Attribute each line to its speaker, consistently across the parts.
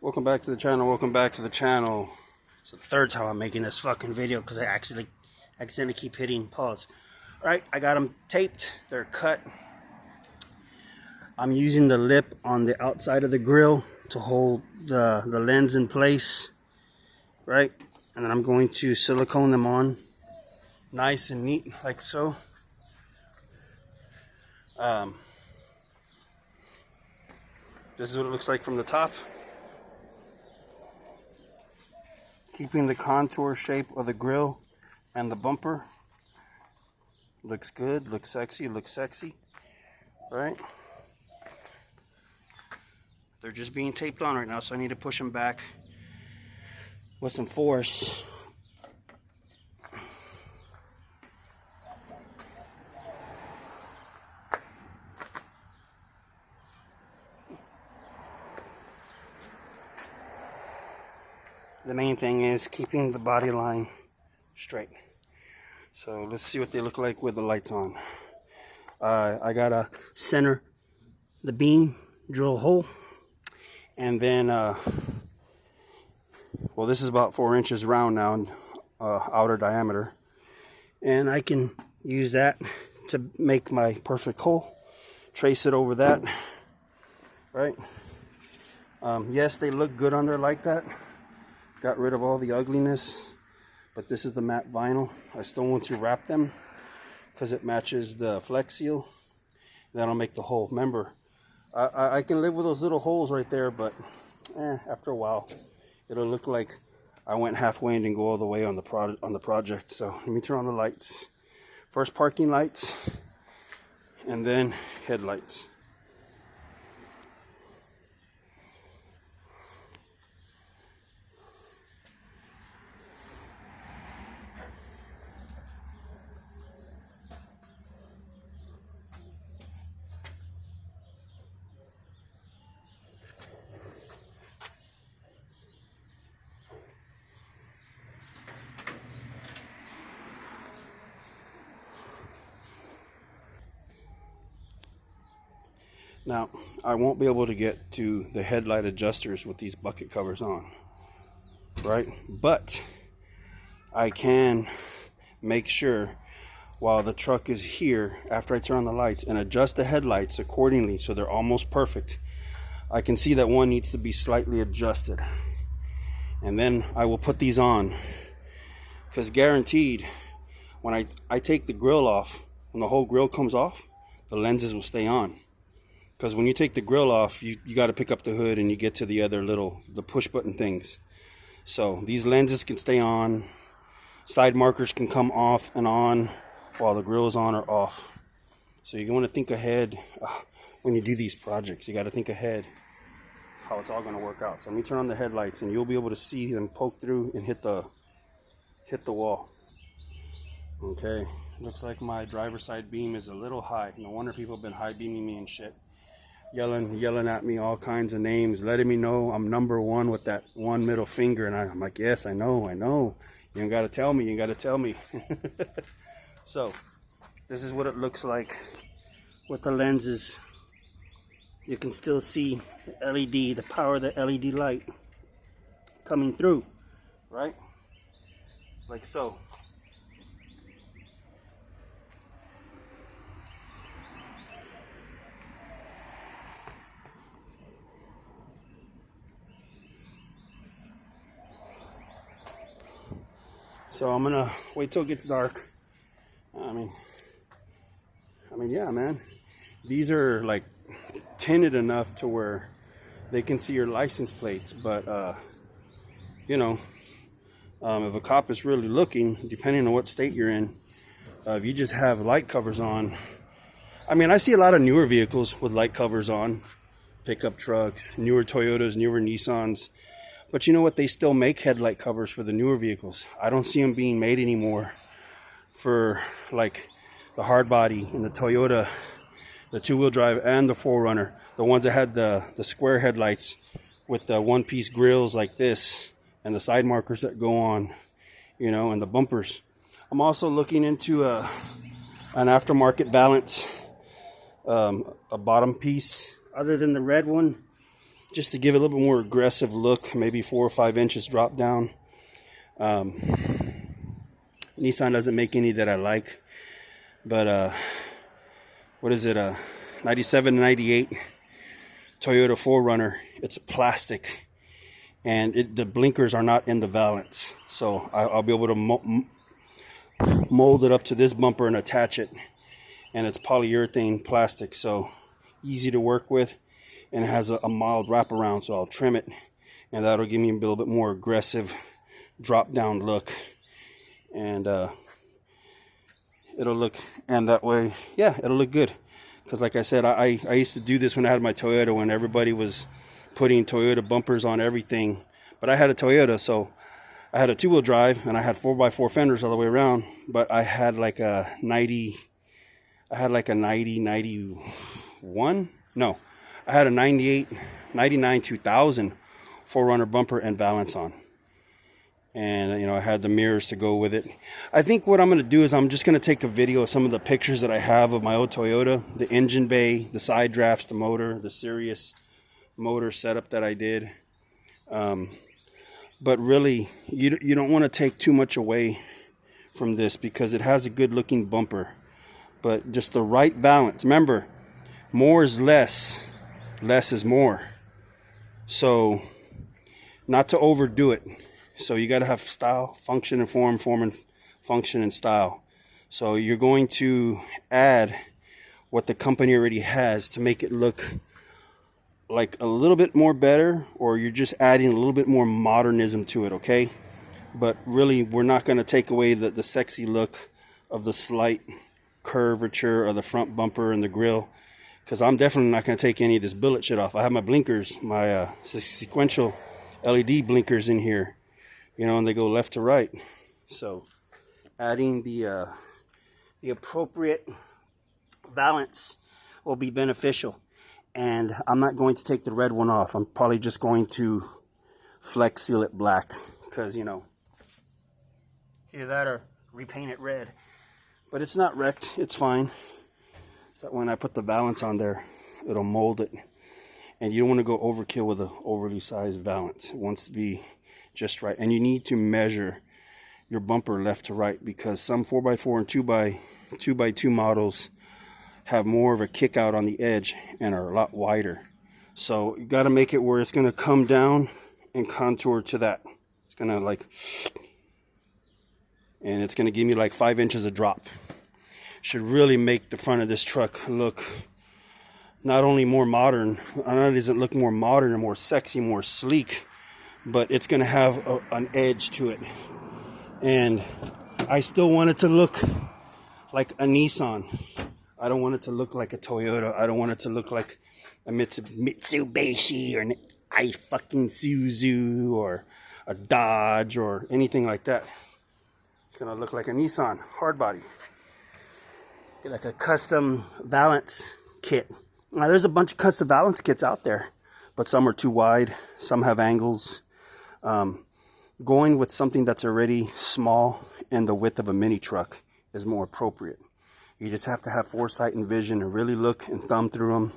Speaker 1: Welcome back to the channel. Welcome back to the channel. It's the third time I'm making this fucking video because I accidentally keep hitting pause. Alright, I got them taped. They're cut. I'm using the lip on the outside of the grill to hold the lens in place. Right? And then I'm going to silicone them on nice and neat like so. This is what it looks like from the top. Keeping the contour shape of the grill and the bumper. Looks good, looks sexy, right? They're just being taped on right now, so I need to push them back with some force. The main thing is keeping the body line straight. So let's see what they look like with the lights on. I gotta center the beam, drill a hole, and then well, this is about 4 inches round now in outer diameter, and I can use that to make my perfect hole. Trace it over that, right? Yes, they look good under like that. Got rid of all the ugliness, but this is the matte vinyl. I still want to wrap them because it matches the Flex Seal. That'll make the hole. Remember, I can live with those little holes right there, but after a while, it'll look like I went halfway and didn't go all the way on the project. So let me turn on the lights. First parking lights, and then headlights. Now, I won't be able to get to the headlight adjusters with these bucket covers on, right? But I can make sure while the truck is here, after I turn on the lights, and adjust the headlights accordingly so they're almost perfect. I can see that one needs to be slightly adjusted. And then I will put these on, because guaranteed, when I take the grill off, when the whole grill comes off, the lenses will stay on. Because when you take the grill off, you got to pick up the hood and you get to the other the push button things. So these lenses can stay on. Side markers can come off and on while the grill is on or off. So you want to think ahead when you do these projects. You got to think ahead how it's all going to work out. So let me turn on the headlights and you'll be able to see them poke through and hit the wall. Okay, looks like my driver's side beam is a little high. No wonder people have been high beaming me and shit. Yelling at me all kinds of names, letting me know I'm #1 with that one middle finger, and I'm like, yes, I know. You ain't gotta tell me. So this is what it looks like with the lenses. You can still see the LED, the power of the LED light coming through, right? Like so. So I'm gonna wait till it gets dark. I mean, yeah, man. These are like tinted enough to where they can see your license plates. But you know, if a cop is really looking, depending on what state you're in, if you just have light covers on. I mean, I see a lot of newer vehicles with light covers on, pickup trucks, newer Toyotas, newer Nissans. But you know what? They still make headlight covers for the newer vehicles. I don't see them being made anymore for like the Hrdbody and the Toyota, the two-wheel drive and the 4Runner. The ones that had the square headlights with the one-piece grills like this and the side markers that go on, you know, and the bumpers. I'm also looking into an aftermarket Valance, a bottom piece other than the red one. just to give it a little bit more aggressive look, maybe 4 or 5 inches drop down. Nissan doesn't make any that I like, but what is it, 97 and 98 Toyota 4Runner. It's plastic, and the blinkers are not in the valance, so I'll be able to mold it up to this bumper and attach it. And it's polyurethane plastic, so easy to work with, and it has a mild wraparound, so I'll trim it, and that'll give me a little bit more aggressive drop down look. And it'll look, and that way, yeah, it'll look good. Because like I said, I used to do this when I had my Toyota, when everybody was putting Toyota bumpers on everything. But I had a Toyota, so I had a 2-wheel drive, and I had 4x4 fenders all the way around. But I had like a 91? No, I had a 98, 99, 2000 4Runner bumper and valance on. And, you know, I had the mirrors to go with it. I think what I'm going to do is I'm just going to take a video of some of the pictures that I have of my old Toyota. The engine bay, the side drafts, the motor, the Sirius motor setup that I did. But really, you don't want to take too much away from this, because it has a good looking bumper. But just the right balance. Remember, more is less. Less is more. So, not to overdo it. So you got to have style, function, and form, form and function and style. So you're going to add what the company already has to make it look like a little bit more better, or you're just adding a little bit more modernism to it, okay? But really, we're not going to take away the sexy look of the slight curvature of the front bumper and the grille, because I'm definitely not going to take any of this billet shit off. I have my blinkers, my sequential LED blinkers in here. You know, and they go left to right. So adding the appropriate valance will be beneficial. And I'm not going to take the red one off. I'm probably just going to flex seal it black, because, you know, either that or repaint it red. But it's not wrecked. It's fine. So when I put the valance on there, it'll mold it. And you don't want to go overkill with an overly sized valance. It wants to be just right. And you need to measure your bumper left to right, because some 4x4 and 2x2 models have more of a kick out on the edge and are a lot wider. So you got to make it where it's going to come down and contour to that. It's going to like, and it's going to give me like 5 inches of drop. Should really make the front of this truck look not only more modern, not only does it look more modern and more sexy, more sleek, but it's going to have an edge to it. And I still want it to look like a Nissan. I don't want it to look like a Toyota. I don't want it to look like a Mitsubishi or an Isuzu or a Dodge or anything like that. It's going to look like a Nissan hardbody. Get like a custom valance kit. Now, there's a bunch of custom valance kits out there, but some are too wide. Some have angles. Going with something that's already small and the width of a mini truck is more appropriate. You just have to have foresight and vision and really look and thumb through them,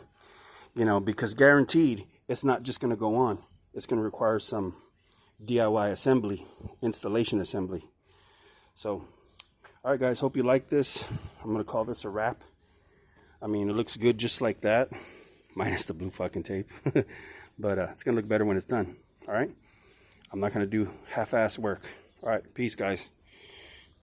Speaker 1: you know, because guaranteed it's not just going to go on. It's going to require some DIY assembly, installation assembly. So, all right, guys, hope you like this. I'm going to call this a wrap. I mean, it looks good just like that, minus the blue fucking tape. But it's going to look better when it's done. All right? I'm not going to do half-ass work. All right, peace, guys.